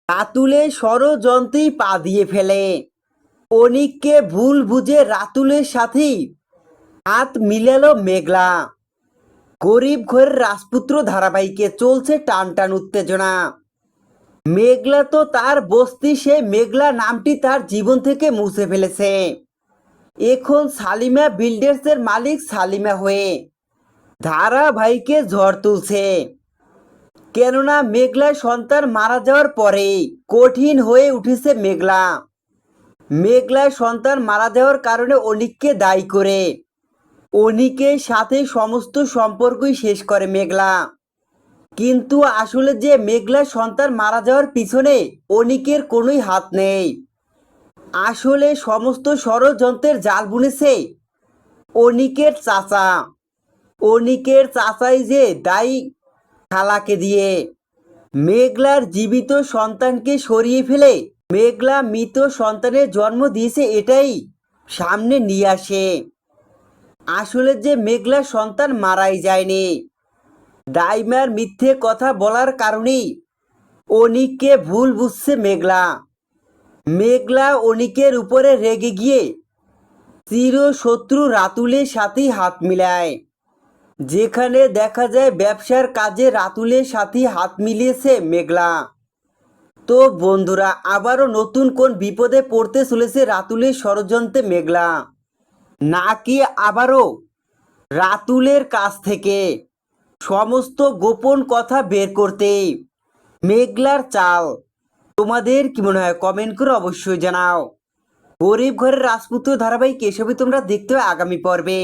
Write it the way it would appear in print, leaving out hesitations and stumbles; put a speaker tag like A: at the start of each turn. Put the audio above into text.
A: রাতুলে ষড়যন্ত্রেই পা দিয়ে ফেলে। অনিককে ভুল বুঝে রাতুলের সাথেই হাত মিলালো মেঘলা। গরিব ঘরের রাজপুত্র ধারাবাহিকে চলছে টান টান উত্তেজনা। মেঘলা তো তার বস্তি, সে মেঘলা নামটি তার জীবন থেকে মুছে ফেলেছে। এখন সালিমা বিল্ডার্সের মালিক সালিমা হয়ে ধারাবাহিকে ঝড় তুলছে। কেননা মেঘলার সন্তান মারা যাওয়ার পরে কঠিন হয়ে উঠেছে মেঘলা। মেঘলার সন্তান মারা যাওয়ার কারণে অনিককে দায়ী করে অনিকের সাথে সমস্ত সম্পর্কই শেষ করে মেঘলা। কিন্তু আসলে যে মেঘলার সন্তান মারা যাওয়ার পিছনে অনিকের কোনোই হাত নেই। আসলে সমস্ত ষড়যন্ত্রের জাল বুনেছে অনিকের চাচা। অনিকের চাচাই যে দায়ী খালাকে দিয়ে মেঘলার জীবিত সন্তানকে সরিয়ে ফেলে মেঘলা মৃত সন্তানের জন্ম দিয়েছে, এটাই সামনে নিয়ে আসে। আসলে যে মেঘলার সন্তান মারাই যায়নি। ডাইমার মিথ্যে কথা বলার কারণেই অনিককে ভুল বুঝছে মেঘলা। মেঘলা অনিকের উপরে রেগে গিয়ে চিরশত্রু রাতুলের সাথেই হাত মিলায়। যেখানে দেখা যায় ব্যবসার কাজে রাতুলের সাথে হাত মিলিয়েছে মেঘলা। তো বন্ধুরা, আবারও নতুন কোন বিপদে পড়তে চলেছে রাতুলের ষড়যন্ত্রে মেঘলা, নাকি আবারও রাতুলের কাছ থেকে সমস্ত গোপন কথা বের করতে মেঘলার চাল? তোমাদের কি মনে হয় কমেন্ট করে অবশ্যই জানাও। গরিব ঘরের রাজপুত্র ধারাবাহিক এসবই তোমরা দেখতে হবে আগামী পর্বে।